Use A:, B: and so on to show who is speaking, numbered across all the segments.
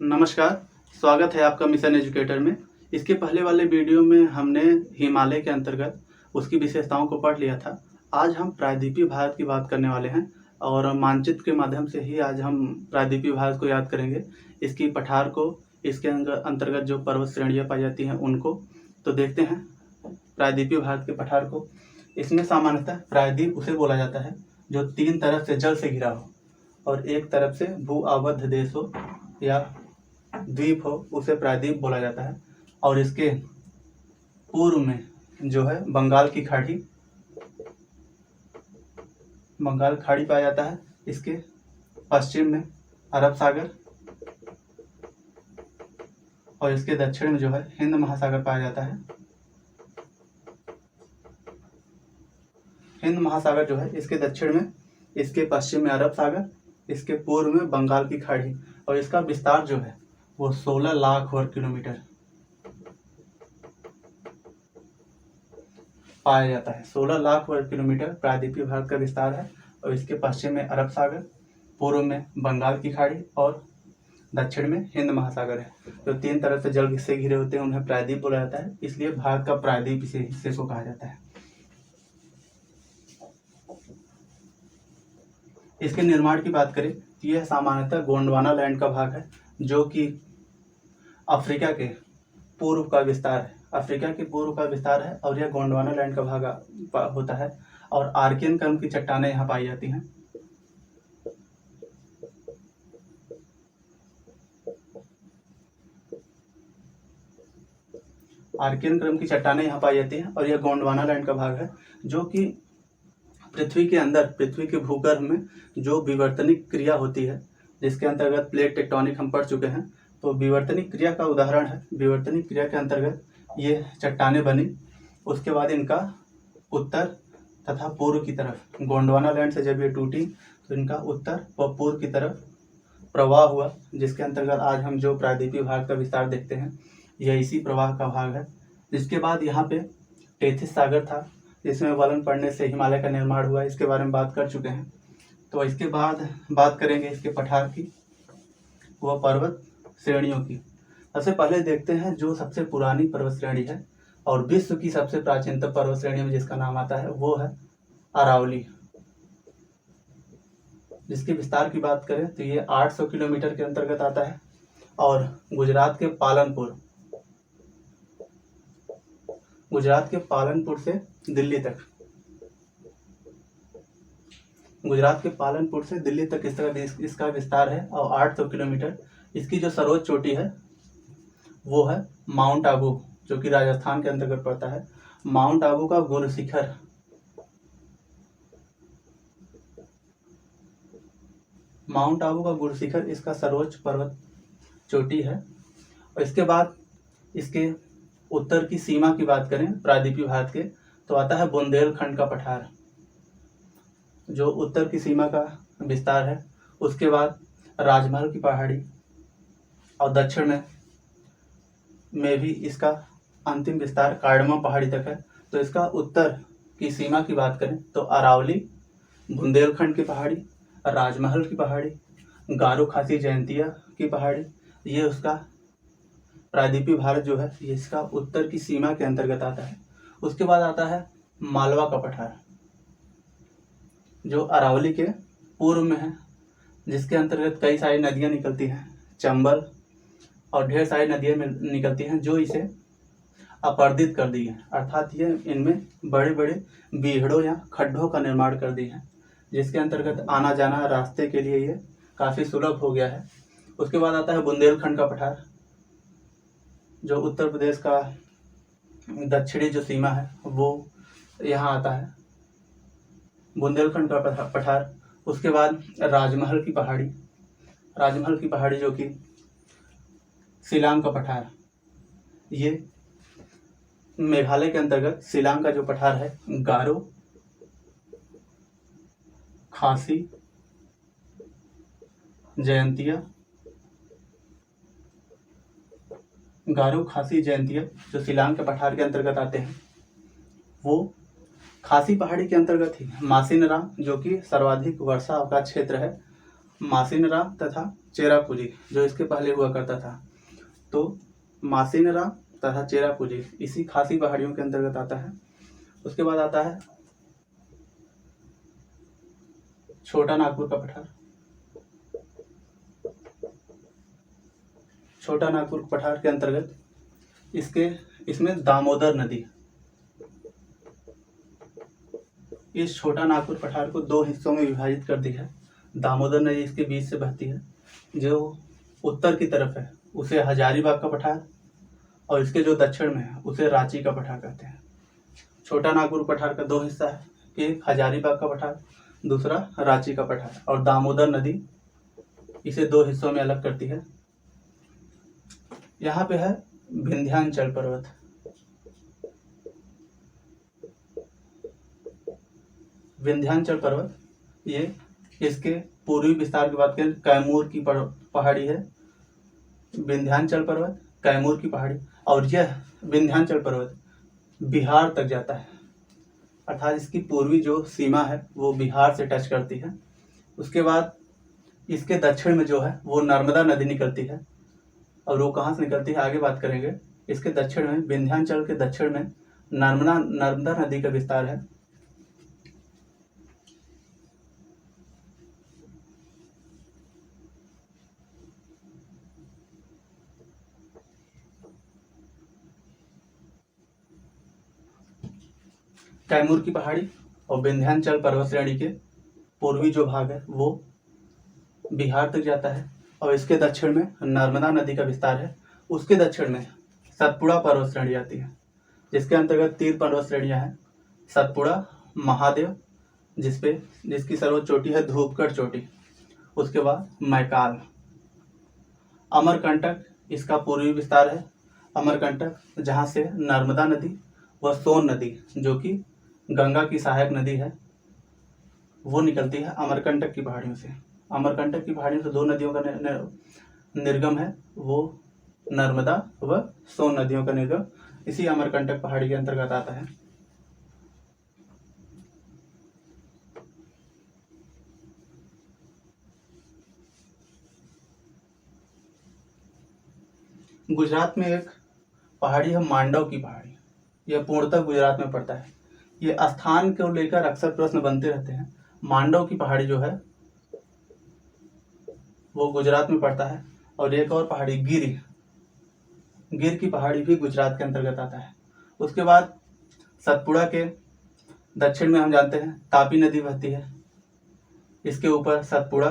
A: नमस्कार, स्वागत है आपका मिशन एजुकेटर में। इसके पहले वाले वीडियो में हमने हिमालय के अंतर्गत उसकी विशेषताओं को पढ़ लिया था। आज हम प्रायद्वीपीय भारत की बात करने वाले हैं और मानचित्र के माध्यम से ही आज हम प्रायद्वीपीय भारत को याद करेंगे। इसकी पठार को, इसके अंतर्गत जो पर्वत श्रेणियाँ पाई जाती हैं उनको। तो देखते हैं प्रायद्वीपीय भारत के पठार को। इसमें सामान्यतः प्रायद्वीप उसे बोला जाता है जो 3 तरफ से जल से घिरा हो और एक तरफ से भू आबद्ध देश हो या द्वीप हो, उसे प्रायद्वीप बोला जाता है। और इसके पूर्व में जो है बंगाल खाड़ी पाया जाता है। इसके पश्चिम में अरब सागर और इसके दक्षिण में जो है हिंद महासागर पाया जाता है। हिंद महासागर जो है इसके दक्षिण में, इसके पश्चिम में अरब सागर, इसके पूर्व में बंगाल की खाड़ी और इसका विस्तार जो है वो 16 लाख वर्ग किलोमीटर पाया जाता है। 16 लाख वर्ग किलोमीटर प्रायद्वीपीय भारत का विस्तार है और इसके पश्चिम में अरब सागर, पूर्व में बंगाल की खाड़ी और दक्षिण में हिंद महासागर है। जो 3 तरफ से जल से घिरे होते हैं उन्हें प्रायद्वीप बोला जाता है, इसलिए भारत का प्रायद्वीप इसे हिस्से को कहा जाता है। इसके निर्माण की बात करें तो यह सामान्यतः गोंडवाना लैंड का भाग है जो कि अफ्रीका के पूर्व का विस्तार है और यह गोंडवाना लैंड का भाग होता है। और आर्कियन क्रम की चट्टानें यहाँ पाई जाती हैं। आर्कियन क्रम की चट्टानें यहाँ पाई जाती हैं और यह गोंडवाना लैंड का भाग है जो कि पृथ्वी के भूगर्भ में जो विवर्तनिक क्रिया होती है, जिसके अंतर्गत प्लेट टेक्टोनिक हम पढ़ चुके हैं। तो विवर्तनिक क्रिया का उदाहरण है। विवर्तनिक क्रिया के अंतर्गत ये चट्टानें बनी, उसके बाद इनका उत्तर तथा पूर्व की तरफ, गोंडवाना लैंड से जब ये टूटी तो इनका उत्तर व पूर्व की तरफ प्रवाह हुआ, जिसके अंतर्गत आज हम जो प्रायद्वीपीय भारत का विस्तार देखते हैं यह इसी प्रवाह का भाग है। जिसके बाद यहाँ पे टेथिस सागर था, जिसमें वलन पड़ने से हिमालय का निर्माण हुआ। इसके बारे में बात कर चुके हैं। तो इसके बाद बात करेंगे इसके पठार की व पर्वत श्रेणियों की। सबसे पहले देखते हैं जो सबसे पुरानी पर्वत श्रेणी है और विश्व की सबसे प्राचीनतम पर्वत श्रेणी में जिसका नाम आता है वो है अरावली। जिसके विस्तार की बात करें तो ये 800 किलोमीटर के अंतर्गत आता है और गुजरात के पालनपुर से दिल्ली तक इसका विस्तार है और 800 किलोमीटर। इसकी जो सर्वोच्च चोटी है वो है माउंट आबू, जो कि राजस्थान के अंतर्गत पड़ता है। माउंट आबू का गुरु शिखर इसका सर्वोच्च पर्वत चोटी है। और इसके बाद इसके उत्तर की सीमा की बात करें प्रायद्वीपीय भारत के तो आता है बुंदेलखंड का पठार, जो उत्तर की सीमा का विस्तार है। उसके बाद राजमहल की पहाड़ी और दक्षिण में भी इसका अंतिम विस्तार कार्डमम पहाड़ी तक है। तो इसका उत्तर की सीमा की बात करें तो अरावली, बुंदेलखंड की पहाड़ी, राजमहल की पहाड़ी, गारो खासी जयंतिया की पहाड़ी, ये उसका प्रायद्वीपीय भारत जो है ये इसका उत्तर की सीमा के अंतर्गत आता है। उसके बाद आता है मालवा का पठार, जो अरावली के पूर्व में है, जिसके अंतर्गत कई सारी नदियां निकलती हैं, चंबल और ढेर सारी नदियां निकलती हैं जो इसे अपर्दित कर दी है, अर्थात ये इनमें बड़े बड़े बीहड़ों या खड्डों का निर्माण कर दी है, जिसके अंतर्गत आना जाना रास्ते के लिए ये काफ़ी सुलभ हो गया है। उसके बाद आता है बुंदेलखंड का पठार, जो उत्तर प्रदेश का दक्षिणी जो सीमा है वो यहाँ आता है, बुंदेलखंड का पठार। उसके बाद राजमहल की पहाड़ी जो कि शिलांग का पठार, ये मेघालय के अंतर्गत शिलांग का जो पठार है गारो खासी जयंतिया जो शिलांग के पठार के अंतर्गत आते हैं, वो खासी पहाड़ी के अंतर्गत ही मासिनराम, जो कि सर्वाधिक वर्षा का क्षेत्र है, मासिनरा तथा चेरापूंजी जो इसके पहले हुआ करता था। तो मासिनरा तथा चेरापूंजी इसी खासी पहाड़ियों के अंतर्गत आता है। उसके बाद आता है छोटा नागपुर का पठार। छोटा नागपुर पठार के अंतर्गत इसमें दामोदर नदी, इस छोटा नागपुर पठार को 2 हिस्सों में विभाजित कर दी है। दामोदर नदी इसके बीच से बहती है। जो उत्तर की तरफ है उसे हजारीबाग का पठार और इसके जो दक्षिण में है उसे रांची का पठार कहते हैं। छोटा नागपुर पठार का 2 हिस्सा है, एक हजारीबाग का पठार, दूसरा रांची का पठार। और दामोदर नदी इसे 2 हिस्सों में अलग करती है। यहाँ पे है विंध्याचल पर्वत। विंध्याचल पर्वत ये इसके पूर्वी विस्तार की बात करें कैमूर की पहाड़ी है। विंध्याचल पर्वत कैमूर की पहाड़ी, और यह विंध्याचल पर्वत बिहार तक जाता है, अर्थात इसकी पूर्वी जो सीमा है वो बिहार से टच करती है। उसके बाद इसके दक्षिण में जो है वो नर्मदा नदी निकलती है, और वो कहाँ से निकलती है आगे बात करेंगे। इसके दक्षिण में, विंध्याचल के दक्षिण में नर्मदा नदी का विस्तार है। कैमूर की पहाड़ी और विंध्याचल पर्वत श्रेणी के पूर्वी जो भाग है वो बिहार तक जाता है, और इसके दक्षिण में नर्मदा नदी का विस्तार है। उसके दक्षिण में सतपुड़ा पर्वत श्रेणी आती है, जिसके अंतर्गत 3 पर्वत श्रेणियां हैं। सतपुड़ा, महादेव जिसकी सर्वोच्च चोटी है धूपगढ़ चोटी, उसके बाद मैकाल। अमरकंटक इसका पूर्वी विस्तार है। अमरकंटक जहाँ से नर्मदा नदी व सोन नदी जो कि गंगा की सहायक नदी है वो निकलती है अमरकंटक की पहाड़ियों से। अमरकंटक की पहाड़ियों से 2 नदियों का निर्गम है, वो नर्मदा व सोन नदियों का निर्गम इसी अमरकंटक पहाड़ी के अंतर्गत आता है। गुजरात में एक पहाड़ी है मांडव की पहाड़ी, यह पूर्णतः गुजरात में पड़ता है। ये स्थान को लेकर अक्सर प्रश्न बनते रहते हैं। मांडव की पहाड़ी जो है वो गुजरात में पड़ता है, और एक और पहाड़ी गिर की पहाड़ी भी गुजरात के अंतर्गत आता है। उसके बाद सतपुड़ा के दक्षिण में हम जानते हैं तापी नदी बहती है, इसके ऊपर सतपुड़ा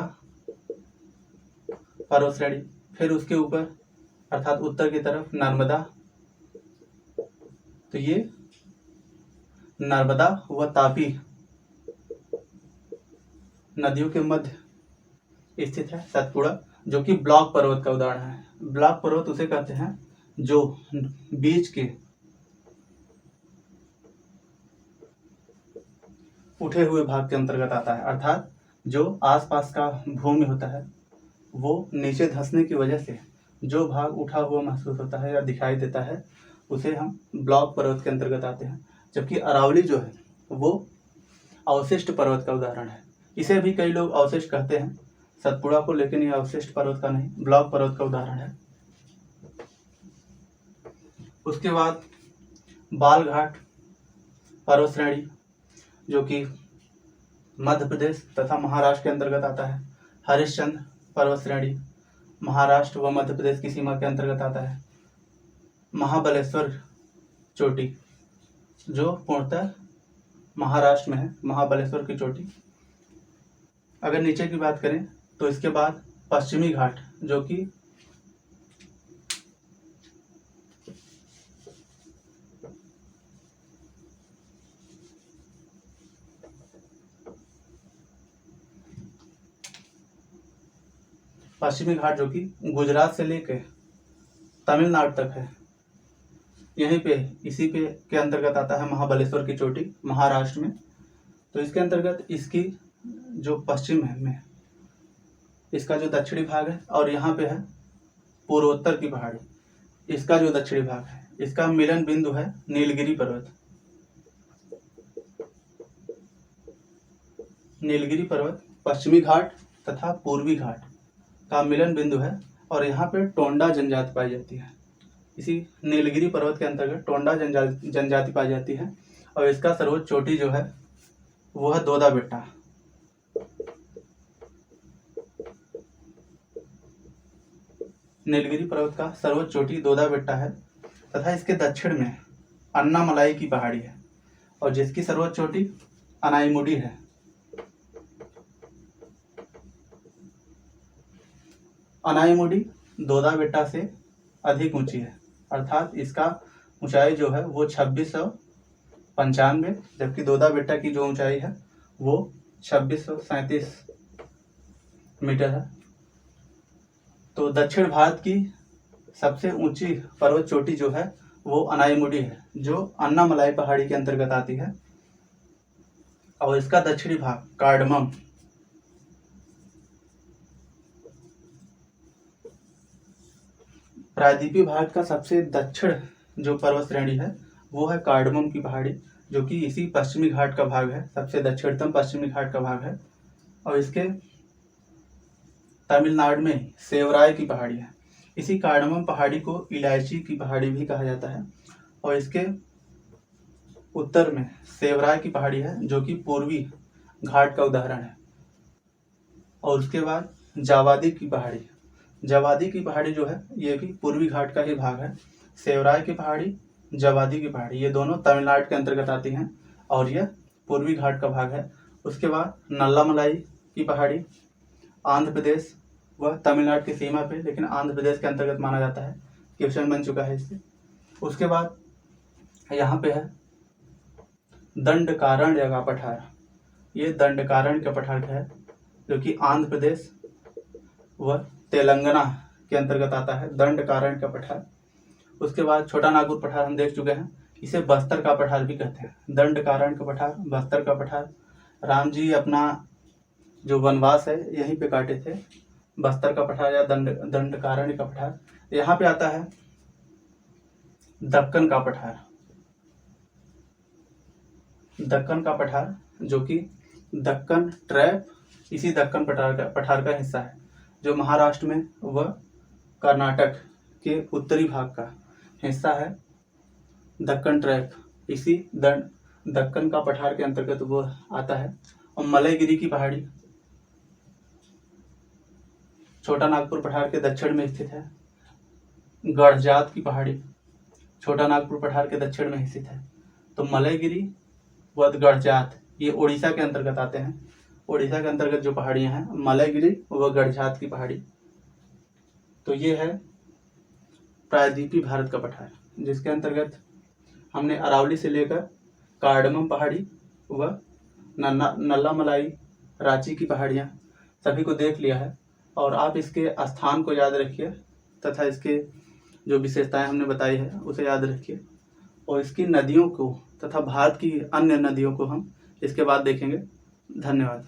A: पर्वत श्रेणी, फिर उसके ऊपर अर्थात उत्तर की तरफ नर्मदा। तो ये नर्मदा व तापी नदियों के मध्य स्थित है सतपुड़ा, जो कि ब्लॉक पर्वत का उदाहरण है। ब्लॉक पर्वत उसे कहते हैं जो बीच के उठे हुए भाग के अंतर्गत आता है, अर्थात जो आसपास का भूमि होता है वो नीचे धंसने की वजह से जो भाग उठा हुआ महसूस होता है या दिखाई देता है उसे हम ब्लॉक पर्वत के अंतर्गत आते हैं। जबकि अरावली जो है वो अवशिष्ट पर्वत का उदाहरण है। इसे भी कई लोग अवशिष्ट कहते हैं सतपुड़ा को, लेकिन यह अवशिष्ट पर्वत का नहीं, ब्लॉक पर्वत का उदाहरण है। उसके बाद बालघाट पर्वत श्रेणी जो कि मध्य प्रदेश तथा महाराष्ट्र के अंतर्गत आता है। हरिश्चंद्र पर्वत श्रेणी महाराष्ट्र व मध्य प्रदेश की सीमा के अंतर्गत आता है। महाबलेश्वर चोटी जो पूर्णतः महाराष्ट्र में है, महाबलेश्वर की चोटी। अगर नीचे की बात करें तो इसके बाद पश्चिमी घाट जो कि गुजरात से लेकर तमिलनाडु तक है। यहीं पे इसी पे के अंतर्गत आता है महाबलेश्वर की चोटी महाराष्ट्र में। तो इसके अंतर्गत इसकी जो पश्चिम है में इसका जो दक्षिणी भाग है, और यहाँ पे है पूर्वोत्तर की पहाड़ी, इसका जो दक्षिणी भाग है इसका मिलन बिंदु है नीलगिरी पर्वत। नीलगिरी पर्वत पश्चिमी घाट तथा पूर्वी घाट का मिलन बिंदु है और यहाँ पे टोंडा जनजाति पाई जाती है। इसी नीलगिरी पर्वत के अंतर्गत टोंडा जनजाति पाई जाती है और इसका सर्वोच्च चोटी जो है वो है दोदा बेट्टा। नीलगिरी पर्वत का सर्वोच्च चोटी दोदा बेट्टा है तथा इसके दक्षिण में अन्नामलाई की पहाड़ी है और जिसकी सर्वोच्च चोटी अनाईमुडी है। अनाईमुडी दोदा बेट्टा से अधिक ऊंची है, अर्थात इसका ऊंचाई जो है वो 2695, जबकि दोदा बेट्टा की जो ऊंचाई है वो 2637 मीटर है। तो दक्षिण भारत की सबसे ऊंची पर्वत चोटी जो है वो अनाईमुडी है, जो अन्नामलाई पहाड़ी के अंतर्गत आती है और इसका दक्षिणी भाग कार्डमम प्रायद्वीपीय भारत का सबसे दक्षिण जो पर्वत श्रेणी है वो है कार्डमम की पहाड़ी, जो कि इसी पश्चिमी घाट का भाग है, सबसे दक्षिणतम पश्चिमी घाट का भाग है। और इसके तमिलनाडु में सेवराय की पहाड़ी है। इसी कार्डमम पहाड़ी को इलायची की पहाड़ी भी कहा जाता है और इसके उत्तर में सेवराय की पहाड़ी है, जो कि पूर्वी घाट का उदाहरण है। और उसके बाद जावादी की पहाड़ी, जवादी की पहाड़ी जो है ये भी पूर्वी घाट का ही भाग है। सेवराय की पहाड़ी, जवादी की पहाड़ी, ये दोनों तमिलनाडु के अंतर्गत आती हैं और यह पूर्वी घाट का भाग है। उसके बाद नल्लामलाई की पहाड़ी आंध्र प्रदेश व तमिलनाडु की सीमा पे, लेकिन आंध्र प्रदेश के अंतर्गत माना जाता है, क्वेश्चन बन चुका है इससे। उसके बाद यहाँ पे है दंडकारण्य का पठार। ये दंडकारण्य का पठार है जो कि आंध्र प्रदेश व तेलंगाना के अंतर्गत आता है, दंडकारण्य का पठार। उसके बाद छोटा नागपुर पठार हम देख चुके हैं, इसे बस्तर का पठार भी कहते हैं। दंडकारण्य का पठार, बस्तर का पठार, राम जी अपना जो वनवास है यहीं पे काटे थे। बस्तर का पठार या दंडकारण्य का पठार। यहाँ पे आता है दक्कन का पठार। दक्कन का पठार जो कि दक्कन ट्रैप इसी दक्कन पठार का हिस्सा है, जो महाराष्ट्र में व कर्नाटक के उत्तरी भाग का हिस्सा है। दक्कन ट्रैप इसी दक्कन का पठार के अंतर्गत वो आता है। और मलयगिरी की पहाड़ी छोटा नागपुर पठार के दक्षिण में स्थित है। गढ़जात की पहाड़ी छोटा नागपुर पठार के दक्षिण में स्थित है। तो मलयगिरी व गढ़जात ये उड़ीसा के अंतर्गत आते हैं। उड़ीसा के अंतर्गत जो पहाड़ियां हैं मलयगिरी व गढ़जात की पहाड़ी। तो ये है प्रायद्वीपीय भारत का पठार, जिसके अंतर्गत हमने अरावली से लेकर कार्डमम पहाड़ी व नल्लामलाई, रांची की पहाड़ियां सभी को देख लिया है। और आप इसके स्थान को याद रखिए तथा इसके जो विशेषताएं हमने बताई है उसे याद रखिए। और इसकी नदियों को तथा भारत की अन्य नदियों को हम इसके बाद देखेंगे। धन्यवाद।